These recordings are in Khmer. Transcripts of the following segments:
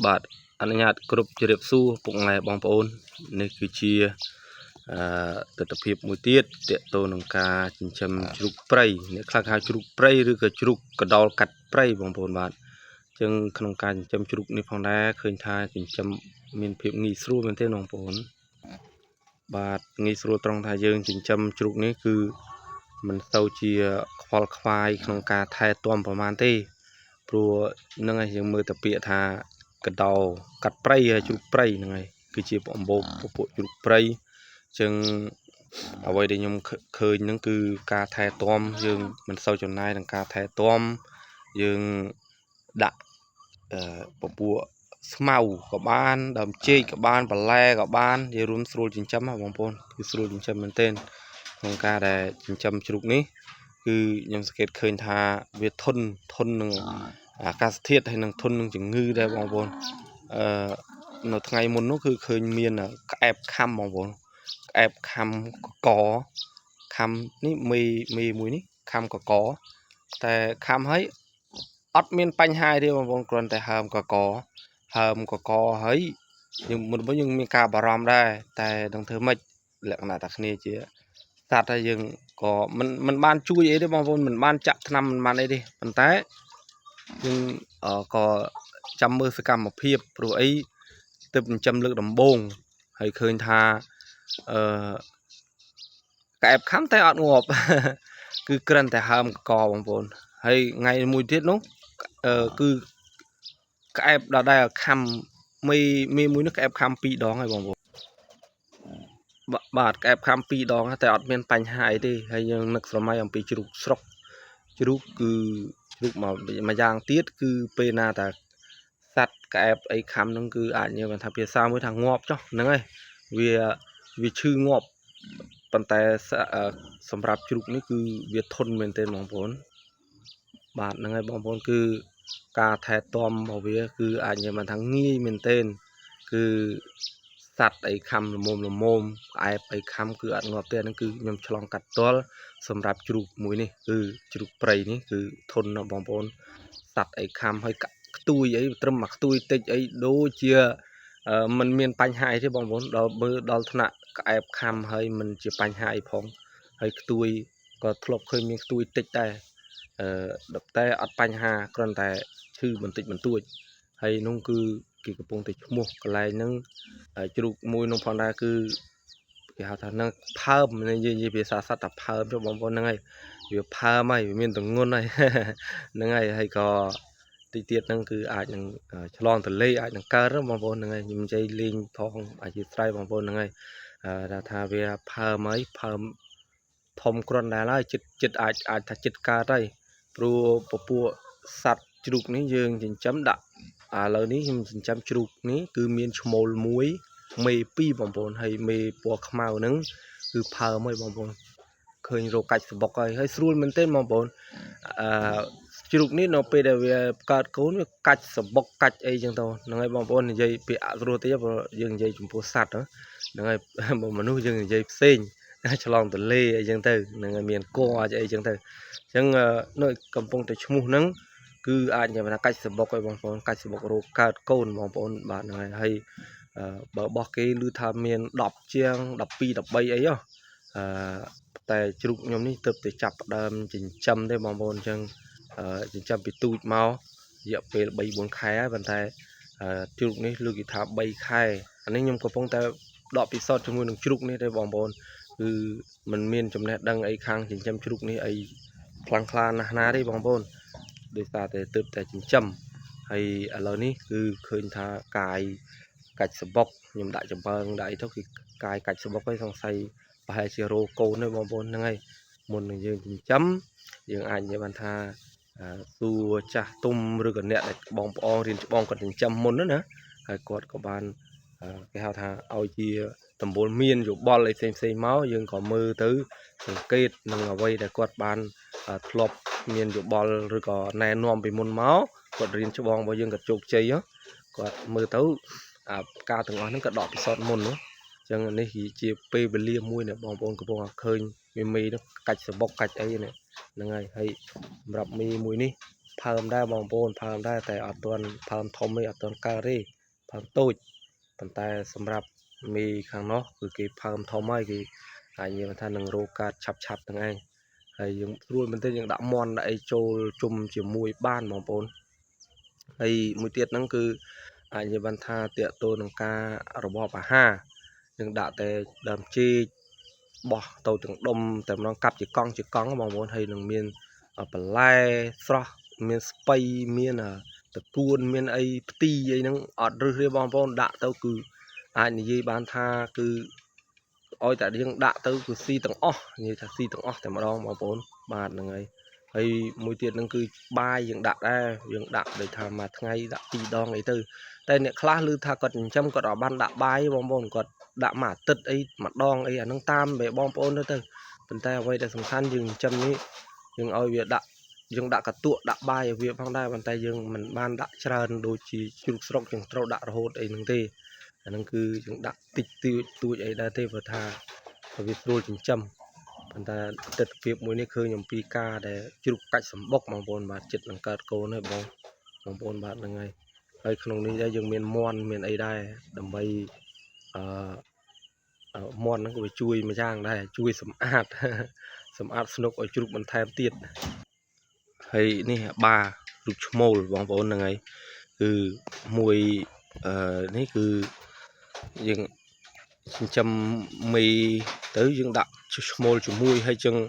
បាទអនុញ្ញាតគ្រប់ជ្រាបសួរពុកម៉ែបងប្អូននេះគឺជាទស្សនភាពមួយទៀតតកតទៅនឹងការចិញ្ចឹមជ្រូកព្រៃអ្នកខ្លះហៅជ្រូកព្រៃឬក៏ជ្រូកកដោលកាត់ព្រៃបងប្អូនបាទអញ្ចឹងក្នុងការចិញ្ចឹមជ្រូកនេះផងដែរឃើញថាចិញ្ចឹមមានភាពងាយស្រួលមែនទេបងប្អូនបាទងាយស្រួលត្រង់ថាយើងចិញ្ចឹមជ្រូកនេះគឺមិនទៅជាខ្វល់ខ្វាយក្នុងការថែទាំប្រហែលទេព្រោះនឹងឯងយើងមើលតែពាក្យថាកដោកាត់ព្រៃជ្រូកព្រៃហ្នឹងហើយគឺជាអំបូរពពួកជ្រូកព្រៃចឹងអ្វីដែលខ្ញុំឃើញហ្នឹងគឺការថែទាំយើងមិនសូវចំណាយនឹងការថែទាំយើងដាក់ពពួកស្មៅក៏បានដើមចេកក៏បានបន្លែក៏បាននិយាយរួមស្រួលចិញ្ចឹមបងប្អូនគឺស្រួលចិញ្ចឹមមែនទែនក្នុងការដែលចិញ្ចឹមជ្រូកនេះគឺខ្ញុំសង្កេតឃើញថាវាធន់នឹងអាកាសធាតុហើយនឹងធន់នឹងជំងឺដែរបងប្អូននៅថ្ងៃមុននោះគឺឃើញមានក្អែបខំបងប្អូនក្អែបខំកកខំនេះមេមួយនេះខំកកតែខំហើយអត់មានបញ្ហាទេបងប្អូនគ្រាន់តែហើមកកហើយយើងមុនយើងមានការបារម្ភដែរតែនឹងធ្វើម៉េចលក្ខណៈតែគ្នាជាសត្វហើយយើងក៏មិនបានជួយអីទេបងប្អូនមិនបានចាក់ថ្នាំមិនបានអីទេប៉ុន្តែយើងក៏ចាំមើលសកម្មភាពព្រោះអីទើបចិញ្ចឹមលើកដំបូងហើយឃើញថាក្អែបខំតែអត់ងាប់គឺគ្រាន់តែហើមកកបងប្អូនហើយថ្ងៃមួយទៀតនោះគឺក្អែបដែលខំមេមួយនោះក្អែបខំ2 ដងហើយបងប្អូនបាទក្អែបខំ2 ដងតែអត់មានបញ្ហាអីទេហើយយើងនឹកស្រមៃអំពីជ្រូកស្រុកជ្រូកគឺជ្រូកមួយយ៉ាងទៀតគឺពេលណាតាសัตว์ក្អែបអីខំហ្នឹងគឺអាចនិយាយថាភាសាមួយថាងាប់ចុះហ្នឹងហើយវាឈឺងាប់ប៉ុន្តែសម្រាប់ជ្រូកនេះគឺវាធន់មែនទែនបងប្អូនបាទហ្នឹងហើយបងប្អូនគឺការថែទាំរបស់វាគឺអាចនិយាយថាងាយមែនទែនគឺសัตว์អីខំល្មមក្អែបអីខំគឺអត់ងាប់ទេហ្នឹងគឺខ្ញុំឆ្លងកាត់ផ្ទាល់សម្រាប់ជ្រូកមួយនេះគឺជ្រូកព្រៃនេះគឺធន់ណាស់បងប្អូនសัตว์អីខំហើយខ្ទួយអីត្រឹមមកខ្ទួយតិចអីដូចជាมันមានបញ្ហាអីទេបងប្អូនដល់មើលដល់ថ្នាក់ក្អែបខំហើយមិនជាបញ្ហាអីផងហើយខ្ទួយក៏ធ្លាប់ឃើញមានខ្ទួយតិចដែរតែអត់បញ្ហាគ្រាន់តែឈឺបន្តិចបន្តួចហើយនោះគឺគេកំពុងតែឈ្មោះកន្លែងហ្នឹងជ្រូកមួយនោះផងដែរគឺគេហៅថានឹងផើមនិយាយភាសាសត្វថាផើមចុះបងប្អូនហ្នឹងហើយវាផើមហើយវាមានទម្ងន់ហើយហ្នឹងហើយក៏តិចទៀតហ្នឹងគឺអាចនឹងឆ្លងទលេអាចនឹងកើតបងប្អូនហ្នឹងហើយខ្ញុំនិយាយលេងផងអធិស្ឋានបងប្អូនហ្នឹងហើយថាវាផើមហើយផើមធំគ្រាន់តែហើយចិត្តអាចថាចិត្តកើតហើយព្រោះពពួកសត្វជ្រូកនេះយើងចិញ្ចឹមដាក់ឥឡូវនេះខ្ញុំចិញ្ចឹមជ្រូកនេះគឺមានឈ្មោល1មេ2បងប្អូនហើយមេពណ៌ខ្មៅហ្នឹងគឺផើមហើយបងប្អូនឃើញរោគកាច់សបុកហើយស្រួលមែនទេបងប្អូនជ្រូកនេះនៅពេលដែលវាកើតកូនវាកាច់សបុកកាច់អីចឹងទៅហ្នឹងហើយបងប្អូននិយាយពាក្យអត់ស្រួលទេព្រោះយើងនិយាយចំពោះសត្វហ្នឹងហើយមនុស្សយើងនិយាយផ្សេងឆ្លងទលេអីចឹងទៅហ្នឹងហើយមានកអីចឹងទៅអញ្ចឹងនៅកំពុងតែឈ្មោះហ្នឹងគឺអាចនិយាយថាកាច់សបុកឲ្យបងប្អូនកាច់សបុករោគកើតកូនបងប្អូនបាទហ្នឹងហើយបើបោះគេឮថាមាន10ជាង12 13អីតែជ្រូកខ្ញុំនេះទើបតែចាប់ផ្ដើមចិញ្ចឹមទេបងប្អូនអញ្ចឹងចិញ្ចឹមពីទូចមករយៈពេល 3-4 ខែហើយប៉ុន្តែជ្រូកនេះលើកគេថា3 ខែអានេះខ្ញុំកំពុងតែដកពិសោធន៍ជាមួយនឹងជ្រូកនេះទេបងប្អូនគឺมันមានចំណេះដឹងអីខាងចិញ្ចឹមជ្រូកនេះអីខ្លាំងខ្លាណាស់ណាទេបងប្អូនដោយសារតែទើបតែចិញ្ចឹមហើយឥឡូវនេះគឺឃើញថាកាយកាច់សបុកខ្ញុំដាក់ចំបើងដាក់អីទៅគឺកាយកាច់សបុកហើយសង្ស័យប្រហែលជារោកូនទេបងប្អូនហ្នឹងហើយមុននឹងយើងចិញ្ចឹមយើងអាចនិយាយបានថាសួរចាស់ទុំឬក៏អ្នកដែលបងប្អូនរៀនច្បងគាត់ចិញ្ចឹមមុនណាហើយគាត់ក៏បានគេហៅថាឲ្យជាតំបូលមានយោបល់អីផ្សេងមកយើងក៏មើលទៅសង្កេតនឹងអ្វីដែលគាត់បានធ្លាប់មានយោបល់ឬក៏ណែនាំពីមុនមកគាត់រៀនច្បងរបស់យើងក៏ជោគជ័យគាត់មើលទៅការទាំងអស់ហ្នឹងក៏ដកពិសោធន៍មុននោះអញ្ចឹងនេះជាពេលវេលាមួយដែលបងប្អូនកំពុងឃើញមេនោះកាច់សបុកកាច់អីហ្នឹងហើយសម្រាប់មេមួយនេះ เพิ่มได้บางโปนเพิ่มได้แต่อัดตัวเพิ่มทอมไม่อัดตัวการีเพิ่มตูดแต่สำหรับมีข้างนอกคือกี่เพิ่มทอมไม่กี่อันนี้มันท่านหนึ่งโรกัดฉับทั้งไงไอ้ยังรู้มันเป็นยังดักมอนไอ้โจจุ่มจิ๋มมวยบ้านบางโปนไอ้มวยเตี้ยนั่นคืออันนี้บรรทาเตี้ยตัวหนึ่งการระบบห้ายังดักแต่ดำจีบ่ตัวถึงดมแต่มันกับจีกองก็บางโปนให้หนึ่งเมียนปลายฟรอเมียนสไปเมียนตะกูลเมียนไอ้ตีไอ้นั่งอดเรือบางโปนดักตัวคืออันนี้บรรทาคืออ้อยแต่ยังดักตัวคือซีต่างอ้อนี่ถ้าซีต่างอ้อแต่มาลองบางโปนบาดยังไงไอ้มวยเตี้ยนั่นคือใบยังดักได้ยังดักเลยทำมาทั้งไงดักตีดองไอ้ตื้อแต่เนี่ยคลาสลือถ้าก็จำก็ดอกบันดักใบบางโปนก็ดักหมาตึดไอ้หมัดดองไอ้อันนั่งตามแบบบางโปนนั่นตื้อเป็นแต่ไว้แต่สำคัญยังจำนี้ยังเอาเวียดักยังดักกระตัวดักใบเวียพังได้บางแต่ยังมันบ้านดักเชิญโดยจีจุกสกยังเราดักโหดไอ้นั่งตีอันนั้นคือยังดักติดตัวไอ้ได้เทพทาเวียโดยจำพันธะติดเวียมวยนี่คืออย่างปีกาแต่จุกกัดสมบกบางโปนบาดจิตหลังการโกนให้บางโปนบาดยังไงไอ้ขนมนี้ได้ยังเมียนมอนเมียนไอ้ได้ดำใบมอนนั่นก็ไปช่วยมาจ้างได้ช่วยสมอาดสมอาดสนุกไอ้จุกมันแทนเตี้ยเฮ้ยนี่บาลูกชโมลบางโปนยังไงคือมวยนี่คือยังจำมีtới dương đặc small chủ mui hay chừng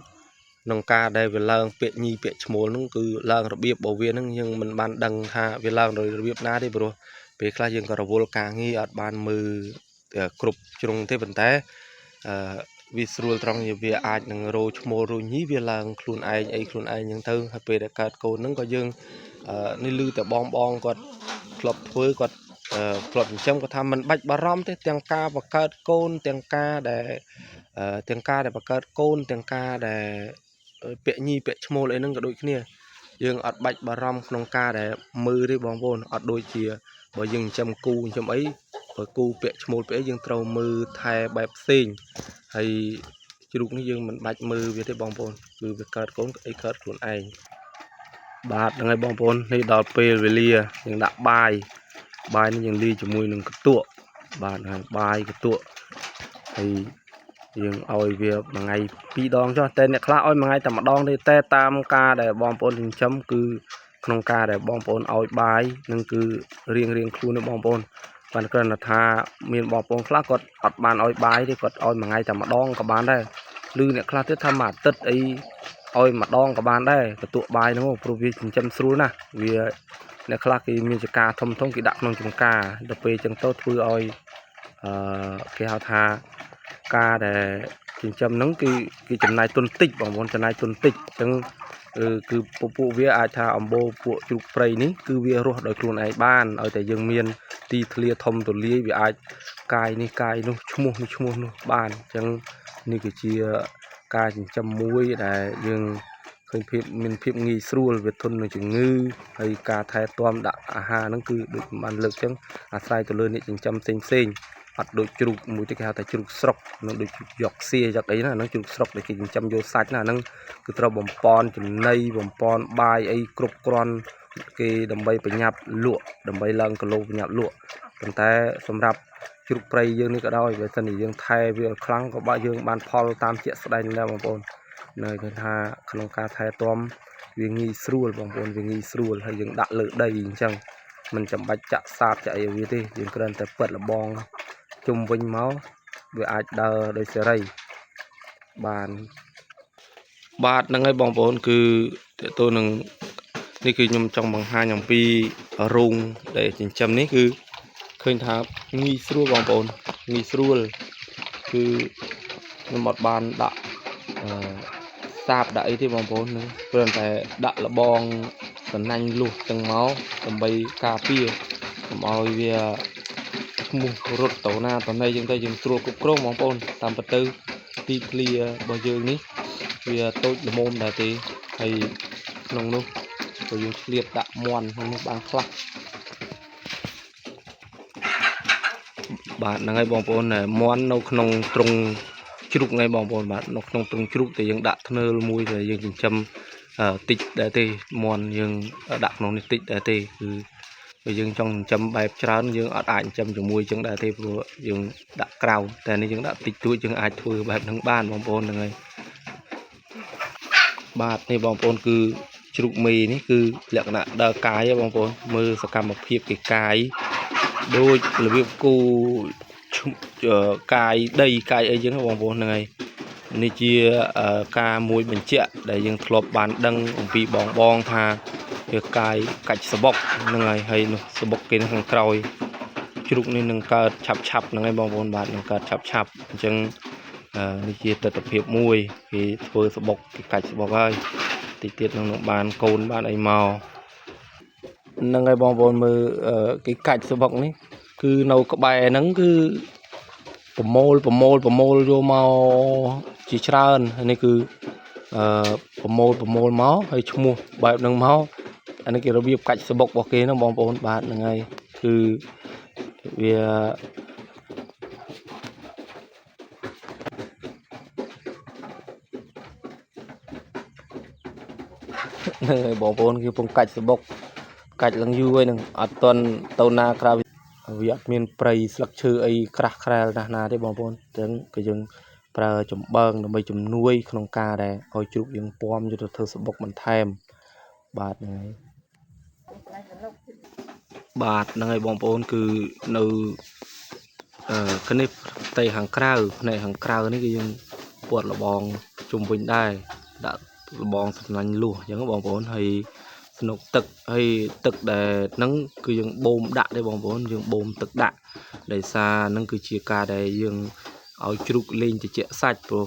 nông ca đây về làng bệ nhi bệ small nó cứ làng đặc biệt bảo viên nó nhưng mình ban đằng hạ về làng rồi đặc biệt na đi bro về khai dương có vô càng nghi ở ban mư cục trong thế vận té vì sưu trong nhiều việc ai nâng rô small rồi nhí về làng khuôn ai nhưng thơ hay về đặc cát cô nó có dương nên lưuแต่bom còn club thôi cònปลดจำก็ทำมันบัดบารอมที่เตียงกาประกาศโกนเตียงกาได้เตียงกาได้ประกาศโกนเตียงกาได้เปะยี่เปะชโมเลยนั่งก็โดยเนี่ยยังอัดบัดบารอมขนมกาได้มือได้บองบนอัดโดยเชียบ่ยังจำกูจำไอ้บ่กูเปะชโมเปะยังเตามือไทยแบบซิงให้จุกนี่ยังมันบัดมือไปได้บองบนคือประกาศโกนไอ้เกิดคนไอบาดยังไงบองบนนี่ดอลเปย์เวลียยังดักบายใบนี่ยังรีจมูกหนึ่งกระตัวบานใบกระตัวthì ยังเอาเวียบางไงปีดองchoแต่เนี่ยคลาอ้อยบางไงแต่มาดองได้แต่ตามกาแต่บอมปนถึงช้ำคือขนมกาแต่บอมปนเอาใบนั่นคือเรียงครูในบอมปนปันกระนาทาเมียนบอมปนคลากดอัดบานเอาใบที่กดเอาบางไงแต่มาดองกับบานได้ลือเนี่ยคลาที่ทำมาตึดไอเอามาดองกับบานได้กระตัวใบนะโอ้โปรวิถึงช้ำสู้นะเวียเนี่ยคลากีมีจักรทมท้องกีดักนองจังกาเดเปจังโต้ทืออ้อยเกี่ยวทากาแต่จริงจำนั้นคือจำนายตุนติกบางคนจำนายตุนติกจังคือปูเวียอาชาอมโบปูจุกเปรย์นี้คือเวียรอดโดยครูในบ้านเอาแต่ยังเมียนตีทะเลทมตัวเลี้ยวิอากายนี่กายนู้ชั่วโมงนู้บ้านจังนี่คือเชียกายจำมวยแต่ยังเคยเพียบมันเพียบงีสู้เวททนในจึงงื้อให้กาไทยตอมดะอาหารนั่นคือดูมันเลิกจังอาศัยตัวเลือนี่จึงจำเซ็งอัดโดยจุกมวยที่เขาแต่จุกสกนั่นโดยหยอกเสียจากไอ้นั่นนั่งจุกสกโดยจึงจำโยสัตนั่นนั่งคือเราบ่มปอนจึงในบ่มปอนใบไอ้กรุบกรอนกีดำใบไปหยับลวดดำใบลังกะโลไปหยับลวดแต่สำหรับจุกเปรย์ยังนี่ก็ได้เวทนิยังไทยเวลครั้งก็บ้ายังบานพอลตามเจี๊ยสไลน์แล้วบางคนในคือท่าขนมกาไทยต้มวิ่งงีสู้บางคนวิ่งงีสู้ให้ยังดักเลือดได้ยิงจังมันจำบัดจะซาบจะไอ้วิธียังกระนั้นแต่เปิดละบองจุ่มวิ่งเมาส์โดยอาจเดาโดยเสรีบาดนั่งไอ้บองปนคือตัวหนึ่งนี่คือยมจังบางฮาอย่างปีรุงแต่จริงจำนี้คือเคยทับงีสู้บองปนงีสู้คือมันหมดบานดะซาบได้ที่บองปนนึงเพื่อนแต่ดะละบองสันนันลูกจังเมาส์ทำใบกาเปียทำเอาเวียมุรถตัวหน้าตอนนี้ยังได้ยังตัวกุ๊กโครมองปนตามประตูตีเคลียบางอย่างนี้เวียโต๊ะละมุมได้ตีให้น้องนู้ตัวยังเคลียดดะมวนน้องนู้บางคลักบาดนั่งไงบองปนเนี่ยมวนน้องนองตรงจุกไงบองปนบาดน้องตรงจุกแต่ยังดะทเนอร์มวยแต่ยังจำ តិចដែរទេមន់យើងដាក់ក្នុងនេះតិចដែរទេគឺយើងចង់ចិញ្ចឹមបែបច្រើនយើងអត់អាចចិញ្ចឹមជាមួយចឹងដែរទេព្រោះយើងដាក់ក្រៅតែនេះយើងដាក់តិចតួចយើងអាចធ្វើបែបហ្នឹងបានបងប្អូនហ្នឹងហើយបាទនេះបងប្អូនគឺជ្រូកមេនេះគឺលក្ខណៈដើរកាយបងប្អូនមើលសកម្មភាពគេកាយដូចរបៀបគូកាយដីកាយអីចឹងបងប្អូនហ្នឹងហើយនេះជាការមួយបញ្ជាក់ដែលយើងធ្លាប់បានដឹងអំពីបងថាវាកាយកាច់សបុកហ្នឹងហើយនោះសបុកគេខាងក្រោយជ្រូកនេះនឹងកើតឆាប់ហ្នឹងហើយបងប្អូនបាទនឹងកើតឆាប់អញ្ចឹងនេះជាទស្សនវិជ្ជាមួយគេធ្វើសបុកគេកាច់សបុកហើយតិចទៀតនឹងបានកូនបានអីមកហ្នឹងហើយបងប្អូនមើលគេកាច់សបុកនេះគឺនៅក្បែរហ្នឹងគឺប្រមូលយកមកជាច្រើនហើយនេះគឺប្រមូលមកហើយឈ្មោះបែបហ្នឹងមកអានេះគេរបៀបកាច់សបុករបស់គេហ្នឹងបងប្អូនបាទហ្នឹងហើយគឺវាហ្នឹងហើយបងប្អូនគឺពងកាច់សបុកកាច់ឡើងយូរហើយនឹងអត់ទាន់ទៅណាក្រៅវាអត់មានព្រៃស្លឹកឈើអីក្រាស់ក្រែលណាទេបងប្អូនអញ្ចឹងគឺយើងប្រើចំបើងដើម្បីជំនួយក្នុងការដែលឲ្យជ្រូកយើងពំយកទៅធ្វើសបុកបន្ថែមបាទហ្នឹងហើយបាទហ្នឹងហើយបងប្អូនគឺនៅនេះផ្ទៃខាងក្រៅផ្នែកខាងក្រៅនេះគឺយើងពាត់លបងជុំវិញដែរដាក់លបងសំណាញ់លួសអញ្ចឹងបងប្អូនហើយស្នុកទឹកហើយទឹកដែលហ្នឹងគឺយើងបូមដាក់ទេបងប្អូនយើងបូមទឹកដាក់ដោយសារហ្នឹងគឺជាការដែលយើងឲ្យជ្រូកលេងត្រជាក់សាច់ព្រោះ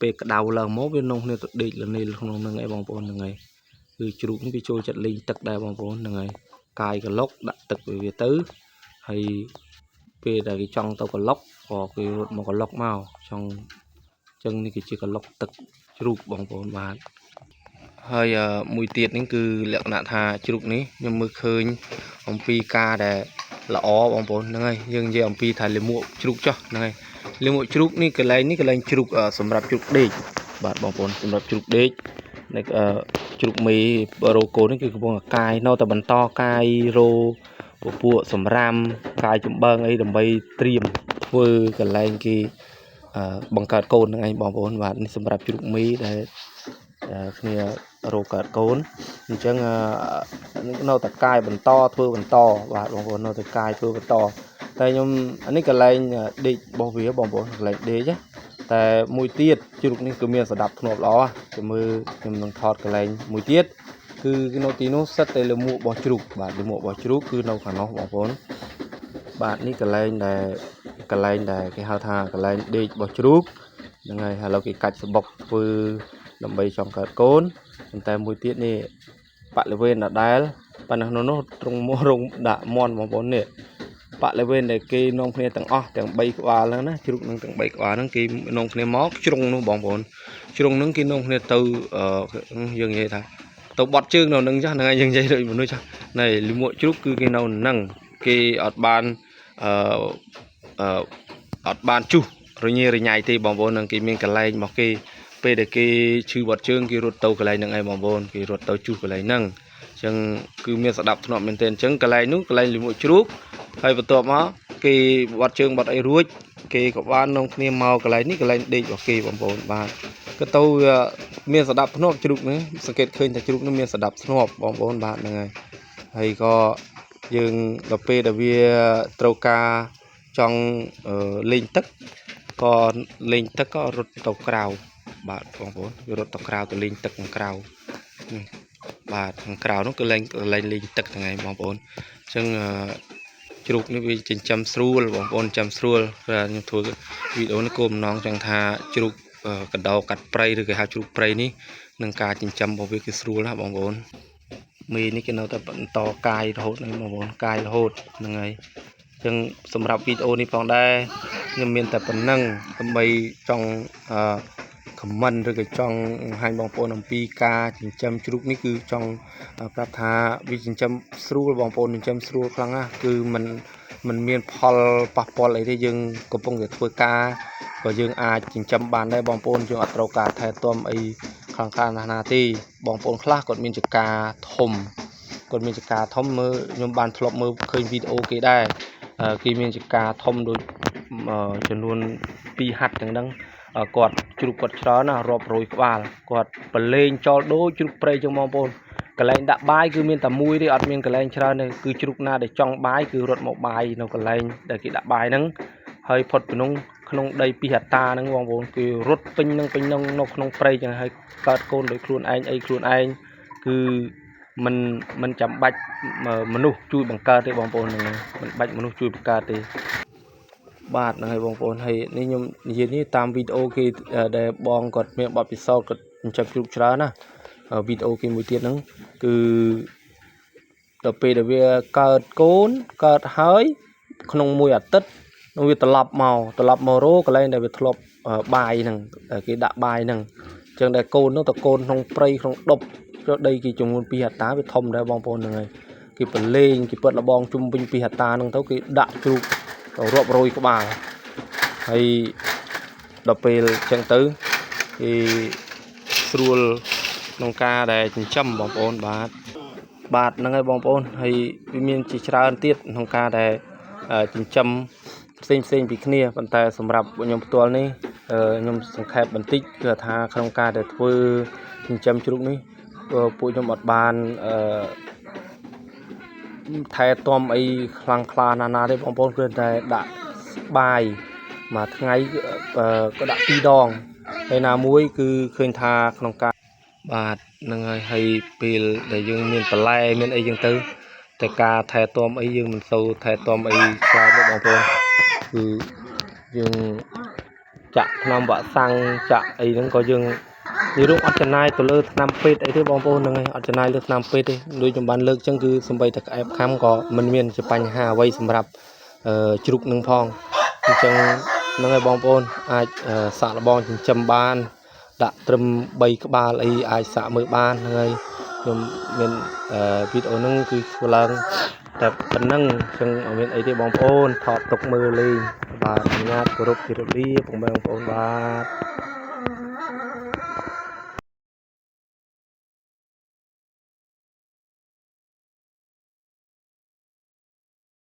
ពេលក្តៅឡើងមកវានងគ្នាទៅដេកលនេលក្នុងហ្នឹងឯងបងប្អូនហ្នឹងហើយគឺជ្រូកនេះវាចូលចិត្តលេងទឹកដែរបងប្អូនហ្នឹងហើយកាយកឡុកដាក់ទឹកវាទៅហើយពេលដែលគេចង់ទៅកឡុកក៏គេរត់មកកឡុកមកចង់ចឹងនេះគឺជាកឡុកទឹកជ្រូកបងប្អូនបាទហើយមួយទៀតនេះគឺលក្ខណៈថាជ្រូកនេះខ្ញុំមើលឃើញអំពីការដែលល្អបងប្អូនហ្នឹងហើយយើងនិយាយអំពីថាលាមកជ្រូកចុះហ្នឹងហើយលាមកជ្រូកនេះកន្លែងជ្រូកសម្រាប់ជ្រូកដេកបាទបងប្អូនសម្រាប់ជ្រូកដេកនៅជ្រូកមេរោគោនេះគឺកំពុងកាយនៅតែបន្តកាយរោពពួកសម្រាមកាយចំបើងអីដើម្បីត្រៀមធ្វើកន្លែងគេបង្កើតកូនហ្នឹងឯងបងប្អូនបាទនេះសម្រាប់ជ្រូកមេដែលគ្នារោកើតកូនអញ្ចឹងនៅតែកាយបន្តធ្វើបន្តបាទបងប្អូននៅតែកាយធ្វើបន្តតែខ្ញុំអានេះកន្លែងដេករបស់វាបងប្អូនកន្លែងដេកតែមួយទៀតជ្រូកនេះគឺមានសណ្ដាប់ធ្នាប់ល្អខ្ញុំមើលខ្ញុំនឹងថតកន្លែងមួយទៀតគឺនៅទីនោះសិតតែលាមករបស់ជ្រូកបាទលាមករបស់ជ្រូកគឺនៅខាងនោះបងប្អូនបាទនេះកន្លែងដែលគេហៅថាកន្លែងដេករបស់ជ្រូកហ្នឹងហើយឥឡូវគេកាច់សបុកធ្វើដើម្បីចង់កើតកូនប៉ុន្តែមួយទៀតនេះបរិវេណដដែលប៉ុន្តែនោះត្រង់មករងដាក់មន់បងប្អូននេះបរិវេណដែលគេនាំគ្នាទាំងអស់ទាំង3ក្បាលហ្នឹងណាជ្រូកនឹងទាំង3ក្បាលហ្នឹងគេនាំគ្នាមកជ្រុងនោះបងប្អូនជ្រុងហ្នឹងគេនាំគ្នាទៅយើងនិយាយថាទៅបត់ជើងនៅនឹងចាស់ហ្នឹងហើយយើងនិយាយដូចមនុស្សចាស់ណែលិមួកជ្រូកគឺគេនៅនឹងគេអត់បានអត់បានជុះរញ៉េរញ៉ៃទេបងប្អូននឹងគេមានកន្លែងរបស់គេពេលដែលគេឈឺបាត់ជើងគេរត់ទៅកន្លែងហ្នឹងឯងបងប្អូនគេរត់ទៅជុះកន្លែងហ្នឹងអញ្ចឹងគឺមានស្ដាប់ធ្នាប់មែនទែនអញ្ចឹងកន្លែងនោះកន្លែងលិមួកជ្រូកហើយបន្ទាប់មកគេបាត់ជើងបាត់អីរួចគេក៏បាននាំគ្នាមកកន្លែងនេះកន្លែងដេករបស់គេបងប្អូនបាទក៏ទៅមានស្ដាប់ធ្នាប់ជ្រូកនេះសង្កេតឃើញថាជ្រូកនេះមានស្ដាប់ធ្នាប់បងប្អូនបាទហ្នឹងហើយក៏យើងដល់ពេលដែលវាត្រូវការចង់លេងទឹកក៏លេងទឹកក៏រត់ទៅក្រៅបាទបងប្អូនវារត់ទៅក្រៅទៅលេងទឹកខាងក្រៅបាទខាងក្រៅនោះគឺលេងលេងទឹកថ្ងៃបងប្អូនអញ្ចឹងជ្រូកនេះវាចិញ្ចឹមស្រួលបងប្អូនចិញ្ចឹមស្រួលខ្ញុំធ្វើវីដេអូនេះគោលបំណងចង់ថាជ្រូកកដោកាត់ព្រៃឬគេហៅជ្រូកព្រៃនេះនឹងការចិញ្ចឹមរបស់វាគឺស្រួលណាបងប្អូនមេនេះគេនៅតែបន្តកាយរហូតហ្នឹងបងប្អូនកាយរហូតហ្នឹងហើយអញ្ចឹងសម្រាប់វីដេអូនេះផងដែរខ្ញុំមានតែប៉ុណ្្នឹងដើម្បីចង់ខមមិនឬក៏ចង់បង្ហាញបងប្អូនអំពីការចិញ្ចឹមជ្រូកនេះគឺចង់ប្រាប់ថាវាចិញ្ចឹមស្រួលបងប្អូនចិញ្ចឹមស្រួលខ្លាំងណាស់គឺมันមានផលប៉ះពាល់អីទេយើងកំពុងតែធ្វើការក៏យើងអាចចិញ្ចឹមបានដែរបងប្អូនយើងអត់ត្រូវការថែទាំអី ខាងខាងណាទីបងប្អូនខ្លះគាត់មានចការធំគាត់មានចការធំមើលខ្ញុំបានធ្លាប់មើលឃើញវីដេអូគេដែរគេមានចការធំដូចចំនួន2ហាត់ទាំងហ្នឹងគាត់ជ្រូកគាត់ច្រើនណារាប់រយក្បាលគាត់ប្រឡែងចោលដូចជ្រូកព្រៃចឹងបងប្អូនកន្លែងដាក់បាយគឺមានតែមួយទេអត់មានកន្លែងច្រើនទេគឺជ្រូកណាដែលចង់បាយគឺរត់មកបាយនៅកន្លែងដែលគេដាក់បាយហ្នឹងហើយផុតពីនោះក្នុងដី2ហិកតាហ្នឹងបងប្អូនគឺរត់ពេញនៅក្នុងព្រៃចឹងហើយកើតកូនដោយខ្លួនឯងអីខ្លួនឯងគឺមិនចាំបាច់មនុស្សជួយបង្កើតទេបងប្អូនហ្នឹងមិនបាច់មនុស្សជួយបង្កើតទេបាទហ្នឹងហើយបងប្អូនហើយនេះខ្ញុំនិយាយនេះតាមវីដេអូគេដែលបងគាត់មានបទពិសោធន៍គាត់ចិញ្ចឹមជ្រូកច្រើនណាវីដេអូគេមួយទៀតហ្នឹងគឺដល់ពេលដែលវាកើតកូនកើតហើយក្នុងមួយអាទិត្យនោះវាត្រឡប់មករកន្លែងដែលវាធ្លាប់បាយហ្នឹងគេដាក់បាយហ្នឹងអញ្ចឹងដែលកូននោះតកូនក្នុងព្រៃក្នុងដប់ដីគេចំនួន2ហិកតាវាធំដែរបងប្អូនហ្នឹងហើយគេប្រឡែងគេពត់លបងជុំវិញ2ហិកតាហ្នឹងទៅគេដាក់ជ្រូករាប់រយក្បាលហើយដល់ពេលអញ្ចឹងទៅគេស្រួលក្នុងការដែលចិញ្ចឹមបងប្អូនបាទហ្នឹងហើយបងប្អូនហើយវាមានជាច្រើនទៀតក្នុងការដែលចិញ្ចឹមផ្សេងពីគ្នាប៉ុន្តែសម្រាប់ខ្ញុំផ្ទាល់នេះខ្ញុំសង្ខេបបន្តិចគឺថាក្នុងការដែលធ្វើចិញ្ចឹមជ្រូកនេះពួកខ្ញុំអត់បានថែទាំអីខ្លាំងខ្លាណាទេបងប្អូនគឺតែដាក់បាយមួយថ្ងៃក៏ដាក់2ដងហើយណាមួយគឺឃើញថាក្នុងការបាទហ្នឹងហើយពេលដែលយើងមានបន្លែមានអីចឹងទៅតែការថែទាំអីយើងមិនសូវថែទាំអីច្រើនទេបងប្អូនគឺយើងចាក់ថ្នាំវ៉ាក់សាំងចាក់អីហ្នឹងក៏យើងនិយាយរួមអត់ចំណាយទៅលើថ្នាំពេទ្យអីទេបងប្អូនហ្នឹងហើយអត់ចំណាយលើថ្នាំពេទ្យទេដូចខ្ញុំបានលើកចឹងគឺសំបីតែក្អែបខាំក៏មិនមានជាបញ្ហាអ្វីសម្រាប់ជ្រូកនឹងផងអញ្ចឹងហ្នឹងហើយបងប្អូនអាចសាក់លបងចិញ្ចឹមបានដាក់ត្រឹម3ក្បាលអីអាចសាក់មើលបានហ្នឹងហើយខ្ញុំមានវីដេអូហ្នឹងគឺធ្វើឡើងតែប៉ុណ្ណឹងអញ្ចឹងអត់មានអីទេបងប្អូនថតទុកមើលលេងបាទអនុញ្ញាតគោរពជម្រាបលាបងប្អូនបាទ